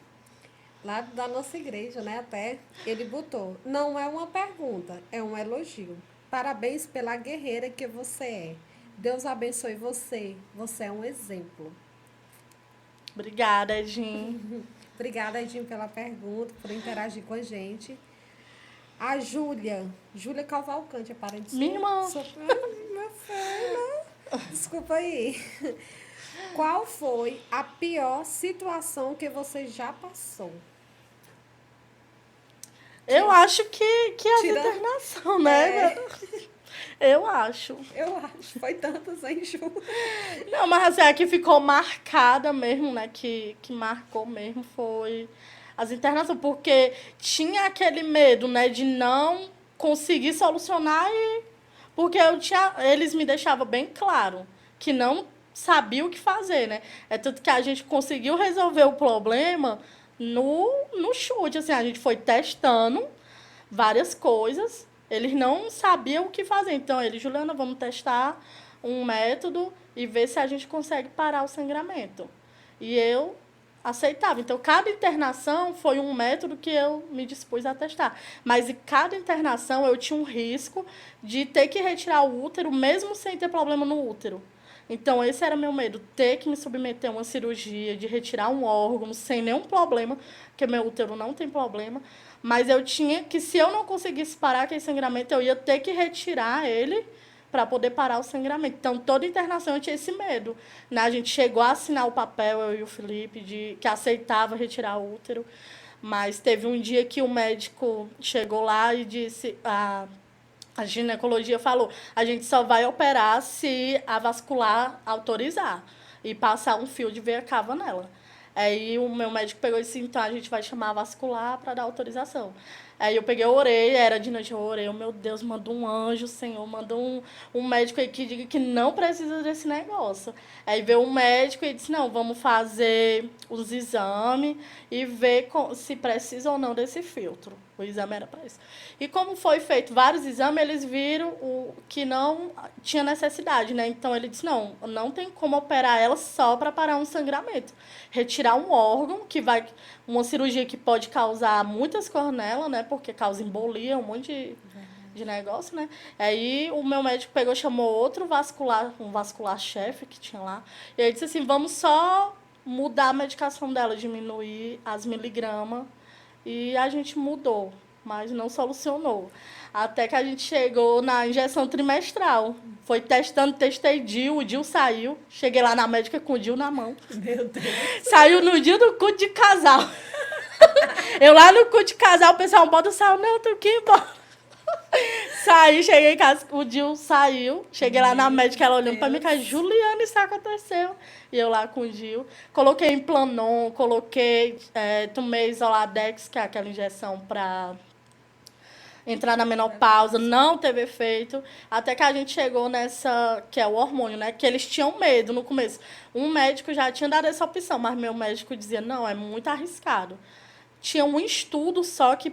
lá da nossa igreja, né? Até ele botou. Não é uma pergunta, é um elogio. Parabéns pela guerreira que você é. Deus abençoe você. Você é um exemplo. Obrigada, Edinho. Obrigada, Edinho, pela pergunta, por interagir com a gente. A Júlia Cavalcante, é parente Minha irmã. Meu filho. Desculpa aí. Qual foi a pior situação que você já passou? Eu acho que as Tira- internação, né? É, Eu acho. eu acho. Foi tantas, hein, Ju? Não, mas assim, a que ficou marcada mesmo, né? Que marcou mesmo foi as internações, porque tinha aquele medo, né, de não conseguir solucionar porque eles me deixavam bem claro que não sabia o que fazer, né? É tanto que a gente conseguiu resolver o problema no chute, assim, a gente foi testando várias coisas, eles não sabiam o que fazer. Então, Juliana, vamos testar um método e ver se a gente consegue parar o sangramento. E eu aceitava. Então, cada internação foi um método que eu me dispus a testar. Mas em cada internação eu tinha um risco de ter que retirar o útero, mesmo sem ter problema no útero. Então, esse era meu medo, ter que me submeter a uma cirurgia, de retirar um órgão sem nenhum problema, porque meu útero não tem problema. Mas eu tinha que, se eu não conseguisse parar aquele sangramento, eu ia ter que retirar ele para poder parar o sangramento. Então, toda internação eu tinha esse medo. Né? A gente chegou a assinar o papel, eu e o Felipe, que aceitava retirar o útero. Mas teve um dia que o médico chegou lá e disse... A ginecologia falou, a gente só vai operar se a vascular autorizar e passar um fio de veia cava nela. Aí o meu médico pegou e disse, então a gente vai chamar a vascular para dar autorização. Aí eu peguei, eu orei, era de noite, eu orei, meu Deus, manda um anjo, Senhor, manda um médico aí que diga que não precisa desse negócio. Aí veio um médico e disse, não, vamos fazer os exames e ver se precisa ou não desse filtro. O exame era para isso. E como foi feito vários exames, eles viram que não tinha necessidade, né? Então ele disse, não tem como operar ela só para parar um sangramento. Retirar um órgão, uma cirurgia que pode causar muitas cornelas, né? Porque causa embolia, um monte de negócio, né? Aí o meu médico pegou, chamou outro vascular, um vascular-chefe que tinha lá. E aí disse assim, vamos só mudar a medicação dela, diminuir as miligramas. E a gente mudou, mas não solucionou. Até que a gente chegou na injeção trimestral. Foi testando, testei DIU, o DIU saiu. Cheguei lá na médica com o DIU na mão. Meu Deus. Saiu no dia do culto de casal. Eu lá no culto de casal, o pessoal bota o sal, não, tô aqui embora. Saí, cheguei em casa, o DIU saiu. Cheguei lá na médica, ela olhando pra mim, cara, Juliana, isso aconteceu. E eu lá com o DIU. Coloquei Implanon, tomei Isoladex, que é aquela injeção pra entrar na menopausa, não teve efeito. Até que a gente chegou nessa, que é o hormônio, né? Que eles tinham medo no começo. Um médico já tinha dado essa opção, mas meu médico dizia, não, é muito arriscado. Tinha um estudo só que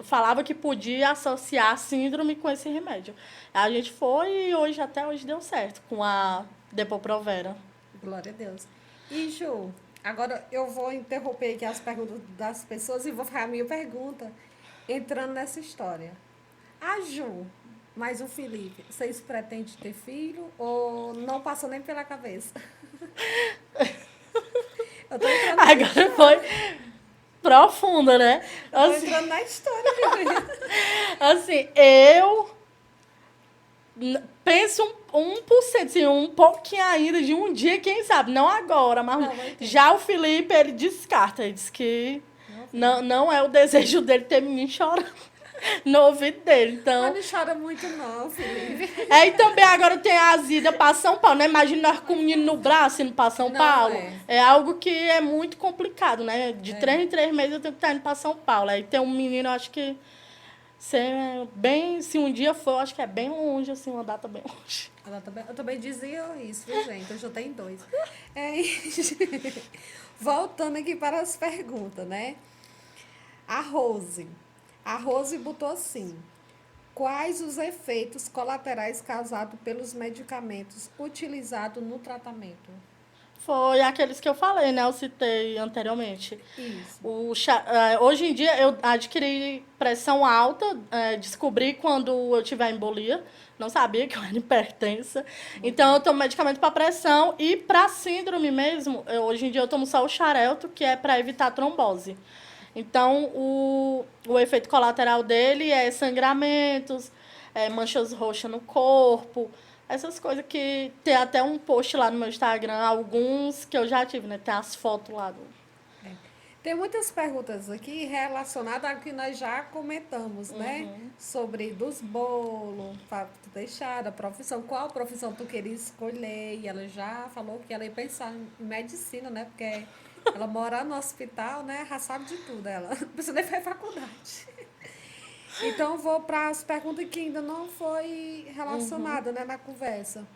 falava que podia associar a síndrome com esse remédio. A gente foi e até hoje deu certo com a Depo-Provera. Glória a Deus. E, Ju, agora eu vou interromper aqui as perguntas das pessoas e vou fazer a minha pergunta, entrando nessa história. A Ju, mais o Felipe, vocês pretendem ter filho ou não passou nem pela cabeça? Eu tô entrando na Agora história. Foi profunda, né? Eu tô entrando na história, menina. Assim, eu penso 1%, assim, um pouquinho ainda de um dia, quem sabe, não agora, mas Não, já o Felipe, ele descarta, ele diz que não é o desejo dele ter menino chorando no ouvido dele, então... Mas não chora muito não, Felipe. E também agora tem as idas para São Paulo, né? Imagina nós com o menino no braço indo para São Não, Paulo. é. É algo que é muito complicado, né? De 3 em 3 meses eu tenho que estar indo para São Paulo. Aí tem um menino, eu acho que se um dia for, eu acho que é bem longe, assim, uma data bem longe. Eu também dizia isso, viu, gente? Eu já tenho 2. Voltando aqui para as perguntas, né? A Rose botou assim: quais os efeitos colaterais causados pelos medicamentos utilizados no tratamento? Foi aqueles que eu falei, né? Eu citei anteriormente. Isso. Hoje em dia, eu adquiri pressão alta, descobri quando eu tive a embolia. Não sabia que eu era hipertensa. Então, eu tomo medicamento para pressão e para síndrome mesmo. Hoje em dia, eu tomo só o xarelto, que é para evitar trombose. Então, o efeito colateral dele é sangramentos, manchas roxas no corpo, essas coisas que tem até um post lá no meu Instagram, alguns que eu já tive, né? Tem as fotos lá do. Tem muitas perguntas aqui relacionadas ao que nós já comentamos, né? Sobre dos bolos, para tu deixar, a profissão, qual profissão tu queria escolher. E ela já falou que ela ia pensar em medicina, né? Porque ela mora no hospital, né? Já sabe de tudo, ela. Não precisa nem fazer faculdade. Então, eu vou para as perguntas que ainda não foi relacionada, né, na conversa.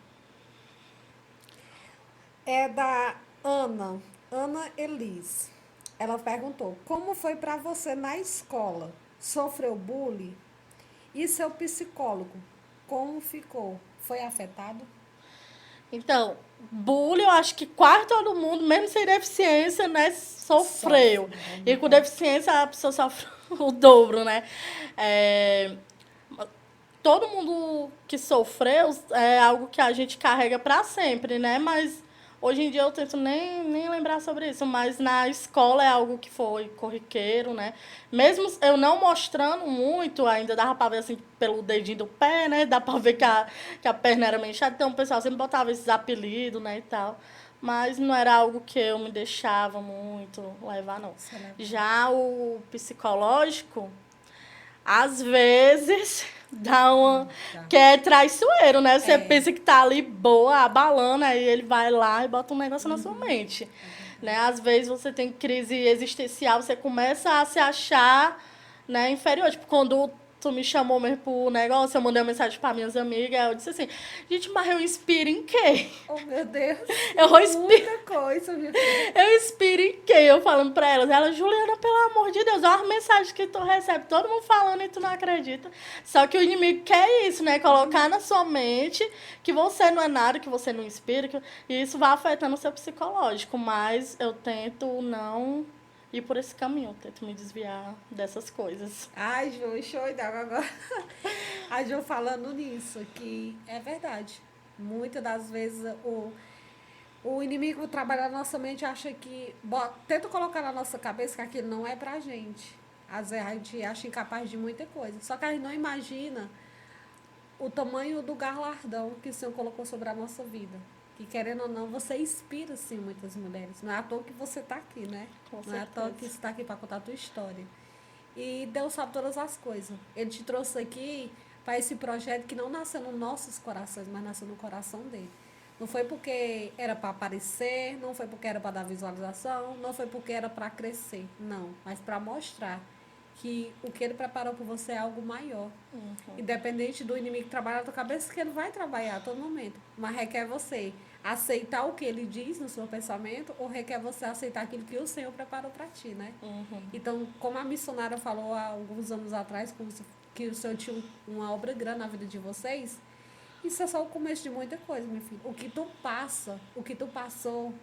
É da Ana Elis. Ela perguntou: como foi para você na escola? Sofreu bullying? E seu psicólogo, como ficou? Foi afetado? Então, bullying, eu acho que quase todo mundo, mesmo sem deficiência, né, sofreu. Sofre, E com deficiência, a pessoa sofre o dobro, né? É, todo mundo que sofreu é algo que a gente carrega para sempre, né? Mas hoje em dia eu tento nem lembrar sobre isso, mas na escola é algo que foi corriqueiro, né? Mesmo eu não mostrando muito, ainda dava para ver assim pelo dedinho do pé, né? Dá para ver que a perna era meio inchada, então o pessoal sempre botava esses apelidos, né, e tal. Mas não era algo que eu me deixava muito levar, não. Já o psicológico, às vezes dá uma. Que é traiçoeiro, né? Você pensa que tá ali boa, abalando, aí ele vai lá e bota um negócio na sua mente. Né? Às vezes você tem crise existencial, você começa a se achar, né, inferior. Tipo, quando tu me chamou mesmo pro negócio, eu mandei uma mensagem para minhas amigas, eu disse assim, gente, mas eu inspiro em quem? Oh, meu Deus. Eu vou inspirar. Muita coisa, minha filha. Eu inspiro em quem? Eu falando pra elas. Ela, Juliana, pelo amor de Deus, olha as mensagens que tu recebe, todo mundo falando e tu não acredita. Só que o inimigo quer isso, né? Colocar na sua mente que você não é nada, que você não inspira, e isso vai afetando o seu psicológico. Mas eu tento não ir por esse caminho, eu tento me desviar dessas coisas. Ai, Ju, show d'água agora. A Ju falando nisso, que é verdade. Muitas das vezes o inimigo trabalha na nossa mente e acha que. Tenta colocar na nossa cabeça que aquilo não é pra gente. Às vezes a gente acha incapaz de muita coisa. Só que a gente não imagina o tamanho do galardão que o Senhor colocou sobre a nossa vida. E querendo ou não, você inspira, sim, muitas mulheres. Não é à toa que você está aqui, né? Não é à toa que você está aqui para contar a tua história. E Deus sabe todas as coisas. Ele te trouxe aqui para esse projeto que não nasceu nos nossos corações, mas nasceu no coração dele. Não foi porque era para aparecer, não foi porque era para dar visualização, não foi porque era para crescer, não. Mas para mostrar que o que ele preparou para você é algo maior. Independente do inimigo trabalhar na tua cabeça, que ele vai trabalhar a todo momento. Mas requer você aceitar o que ele diz no seu pensamento ou requer você aceitar aquilo que o Senhor preparou para ti, né? Então, como a missionária falou há alguns anos atrás, que o Senhor tinha uma obra grande na vida de vocês, isso é só o começo de muita coisa, meu filho. O que tu passa, o que tu passou,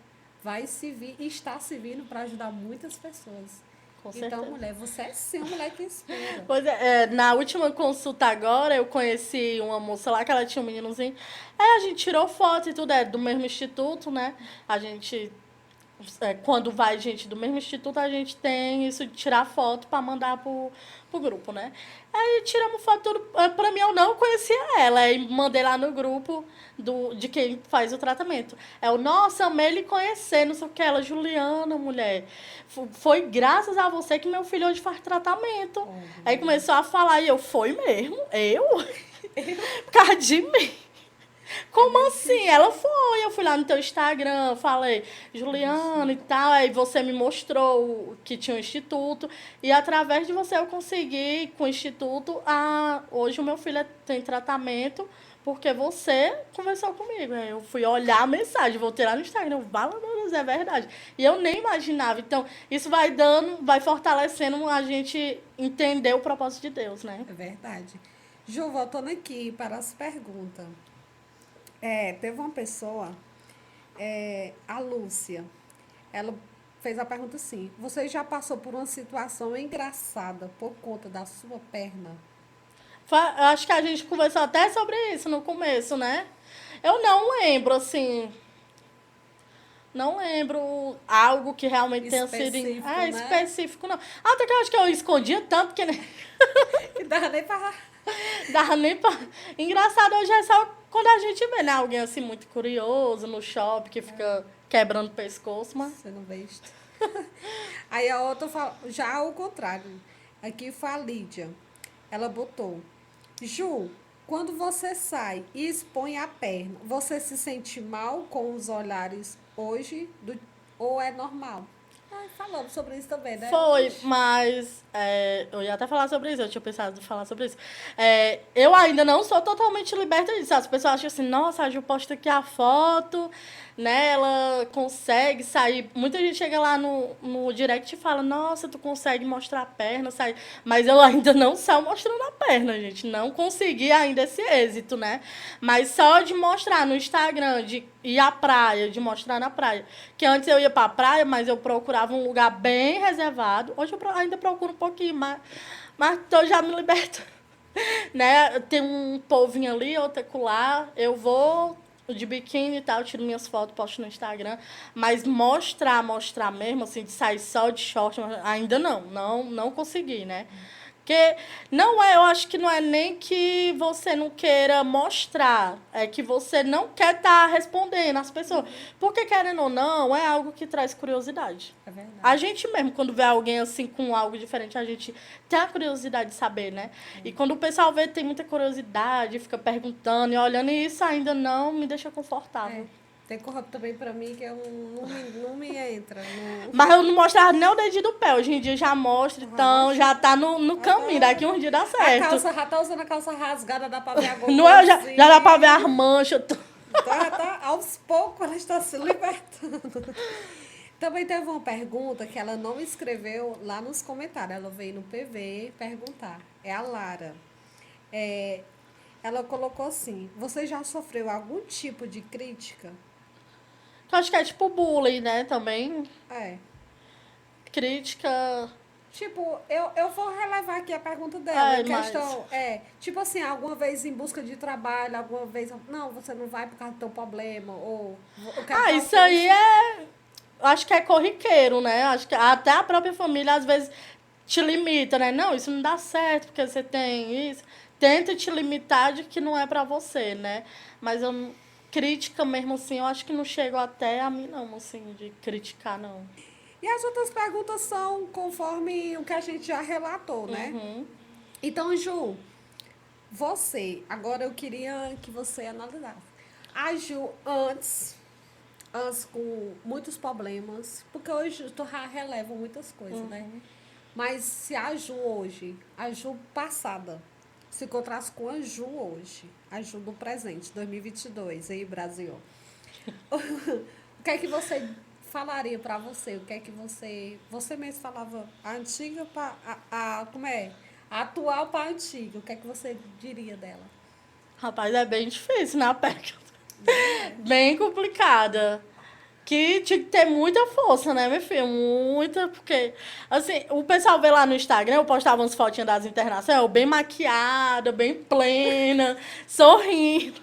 vai servir e está servindo para ajudar muitas pessoas. Então, mulher, você é sim uma mulher que inspira. Pois é, na última consulta agora, eu conheci uma moça lá, que ela tinha um meninozinho. A gente tirou foto e tudo, do mesmo instituto, né? A gente, quando vai gente do mesmo instituto, a gente tem isso de tirar foto para mandar pro grupo, né? Aí tiramos foto, tudo. Pra mim, eu não conhecia ela. Aí mandei lá no grupo de quem faz o tratamento. Nossa, amei ele conhecer, não sei o que. Ela, Juliana, mulher. Foi graças a você que meu filho hoje faz tratamento. Aí começou a falar, e foi mesmo? Eu? Por causa de mim. Como assim? Ela foi. Eu fui lá no teu Instagram, falei, Juliana e tal. Aí você me mostrou que tinha um instituto. E através de você eu consegui, com o instituto, hoje o meu filho tem tratamento, porque você conversou comigo. Aí eu fui olhar a mensagem, voltei lá no Instagram, Deus, é verdade. E eu nem imaginava. Então, isso vai fortalecendo a gente entender o propósito de Deus, né? É verdade. Ju, voltando aqui para as perguntas. Teve uma pessoa A Lúcia, ela fez a pergunta assim: você já passou por uma situação engraçada por conta da sua perna? Acho que a gente conversou até sobre isso no começo, né? Eu não lembro, assim. Não lembro algo que realmente tenha sido Específico, né? específico, não. Até que eu acho que eu escondia tanto que nem E dava nem pra... dava nem pra. Engraçado hoje é só quando a gente vê, né? Alguém assim muito curioso no shopping que fica quebrando o pescoço, mas. Você não besta. Aí a outra fala, já ao contrário. Aqui foi a Lídia. Ela botou: Ju, quando você sai e expõe a perna, você se sente mal com os olhares hoje ou é normal? Ai, falamos sobre isso também, né? Foi, mas eu ia até falar sobre isso, eu tinha pensado em falar sobre isso. Eu ainda não sou totalmente liberta disso. As pessoas acham assim, nossa, a Ju posta aqui a foto, né? Ela consegue sair. Muita gente chega lá no direct e fala, nossa, tu consegue mostrar a perna, sair. Mas eu ainda não saio mostrando a perna, gente. Não consegui ainda esse êxito, né? Mas só de mostrar no Instagram, de ir à praia, de mostrar na praia. Que antes eu ia pra praia, mas eu procurava um lugar bem reservado. Hoje eu ainda procuro um pouquinho, mas tô já me libertando. Né? Tem um povinho ali, outro acolá. Eu vou de biquíni e tal, tiro minhas fotos, posto no Instagram. Mas mostrar mesmo, assim, de sair só de short, ainda não consegui, né? Porque não é, eu acho que não é nem que você não queira mostrar, é que você não quer estar respondendo às pessoas. Porque, querendo ou não, é algo que traz curiosidade. É verdade. A gente mesmo, quando vê alguém assim com algo diferente, a gente tem a curiosidade de saber, né? E quando o pessoal vê, tem muita curiosidade, fica perguntando e olhando, e isso ainda não me deixa confortável. Tem corpo também pra mim que eu não me entra. Mas eu não mostrava nem o dedinho do pé. Hoje em dia já mostra, então já tá no caminho. Daqui uns dias dá A certo. calça, já tá usando a calça rasgada, dá pra ver a Não é, já dá pra ver as manchas. Aos poucos ela está se libertando. Também teve uma pergunta que ela não escreveu lá nos comentários. Ela veio no PV perguntar. É a Lara. Ela colocou assim: você já sofreu algum tipo de crítica? Eu acho que é tipo bullying, né? Também. É. Crítica. Tipo, eu vou relevar aqui a pergunta dela. A Mas... questão tipo assim, alguma vez em busca de trabalho, alguma vez, não, você não vai por causa do teu problema, ou... isso aí é... Acho que é corriqueiro, né? Acho que até a própria família, às vezes, te limita, né? Não, isso não dá certo, porque você tem isso. Tenta te limitar de que não é pra você, né? Mas eu... Crítica mesmo, assim, eu acho que não chegou até a mim, não, assim, de criticar, não. E as outras perguntas são conforme o que a gente já relatou, né? Uhum. Então, Ju, agora eu queria que você analisasse. A Ju, antes com muitos problemas, porque hoje tu já releva muitas coisas, né? Mas se a Ju hoje, a Ju passada, se encontrasse com a Ju hoje, a Ju do presente, 2022, aí, Brasil, o que é que você falaria para você? O que é que você mesmo falava a antiga para como é? A atual para a antiga. O que é que você diria dela? Rapaz, é bem difícil, né? Bem complicada. Que tinha que ter muita força, né, meu filho? Muita, porque... Assim, o pessoal vê lá no Instagram, eu postava umas fotinhas das internações, eu bem maquiada, bem plena, sorrindo.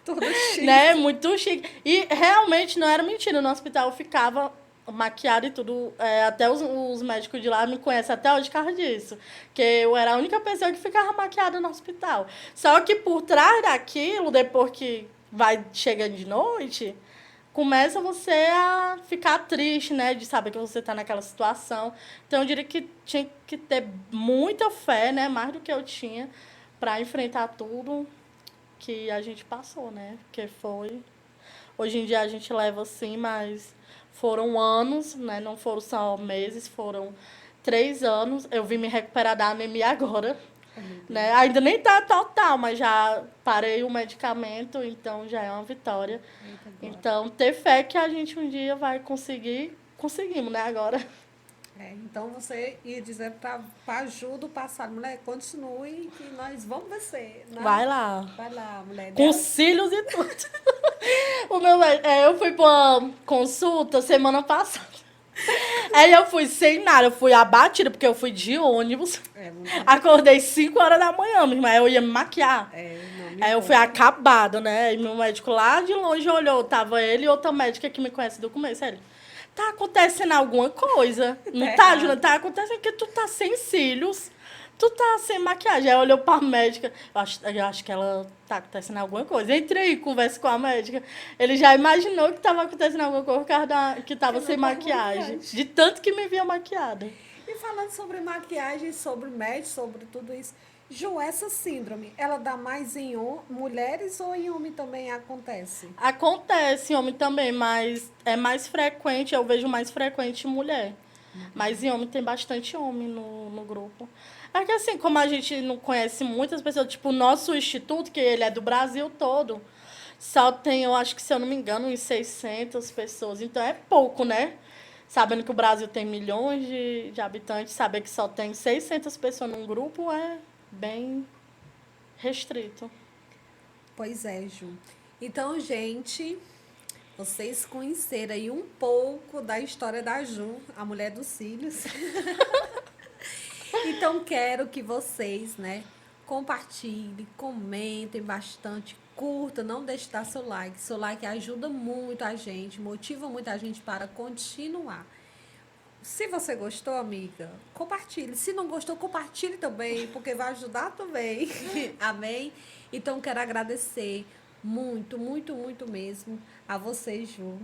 Tudo chique. Né? Muito chique. E realmente não era mentira. No hospital eu ficava maquiada e tudo. Até os médicos de lá me conhecem até hoje por causa disso. Que eu era a única pessoa que ficava maquiada no hospital. Só que por trás daquilo, depois que vai chegando de noite, começa você a ficar triste, né? De saber que você está naquela situação. Então, eu diria que tinha que ter muita fé, né? Mais do que eu tinha, para enfrentar tudo que a gente passou, né? Porque foi... Hoje em dia a gente leva assim, mas foram anos, né? Não foram só meses, foram 3 anos. Eu vim me recuperar da anemia agora, né? Ainda nem tá total, mas já parei o medicamento, então já é uma vitória. Então, ter fé que a gente um dia vai conseguir, conseguimos, né? Agora. Então você ia dizer para a Ju do passado, mulher, continue que nós vamos vencer. Né? Vai lá. Vai lá, mulher. Com cílios e tudo. Eu fui pra uma consulta semana passada. Aí eu fui sem nada, eu fui abatida, porque eu fui de ônibus. Acordei 5 horas da manhã, minha irmã, eu ia me maquiar. Aí eu fui acabada, né? E meu médico lá de longe olhou, tava ele e outra médica que me conhece do começo. Ele, tá acontecendo alguma coisa. Não tá, Juna? Tá acontecendo que tu tá sem cílios. Tu tá sem maquiagem. Aí olhou pra médica. Eu acho que ela tá acontecendo alguma coisa. Entrei aí, conversa com a médica. Ele já imaginou que tava acontecendo alguma coisa por causa que tava sem maquiagem. De tanto que me via maquiada. E falando sobre maquiagem, sobre médico, sobre tudo isso. Ju, essa síndrome, ela dá mais em mulheres ou em homem também acontece? Acontece em homem também, mas é mais frequente, eu vejo mais frequente em mulher. Mas em homem tem bastante homem no grupo. É que assim, como a gente não conhece muitas pessoas, tipo, o nosso instituto, que ele é do Brasil todo, só tem, eu acho que, se eu não me engano, uns 600 pessoas. Então é pouco, né? Sabendo que o Brasil tem milhões de habitantes, saber que só tem 600 pessoas num grupo é bem restrito. Pois é, Ju. Então, gente, vocês conheceram aí um pouco da história da Ju, a mulher dos cílios. Então, quero que vocês, né, compartilhem, comentem bastante, curta, não deixe de dar seu like. Seu like ajuda muito a gente, motiva muito a gente para continuar. Se você gostou, amiga, compartilhe. Se não gostou, compartilhe também, porque vai ajudar também. Amém? Então, quero agradecer muito, muito, muito mesmo a você, Ju,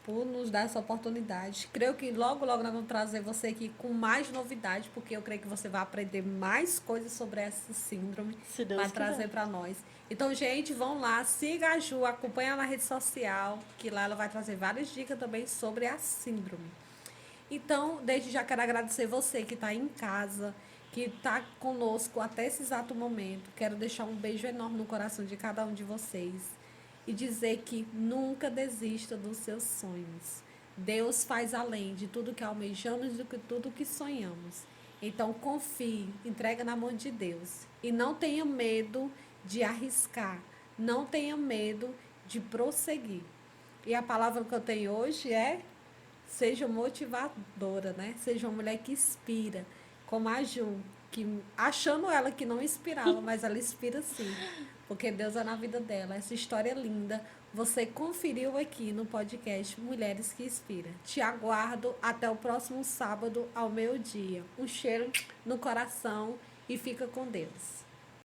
por nos dar essa oportunidade. Creio que logo, logo nós vamos trazer você aqui com mais novidades, porque eu creio que você vai aprender mais coisas sobre essa síndrome para trazer para nós. Então, gente, vão lá, siga a Ju, acompanha ela na rede social, que lá ela vai trazer várias dicas também sobre a síndrome. Então, desde já quero agradecer você que está aí em casa, que está conosco até esse exato momento. Quero deixar um beijo enorme no coração de cada um de vocês e dizer que nunca desista dos seus sonhos. Deus faz além de tudo que almejamos e de tudo que sonhamos. Então, confie, entrega na mão de Deus. E não tenha medo de arriscar. Não tenha medo de prosseguir. E a palavra que eu tenho hoje é: seja motivadora, né? Seja uma mulher que inspira, como a Ju, que achando ela que não inspirava, mas ela inspira sim, porque Deus é na vida dela. Essa história é linda. Você conferiu aqui no podcast Mulheres que Inspiram. Te aguardo até o próximo sábado ao meio-dia. Um cheiro no coração e fica com Deus.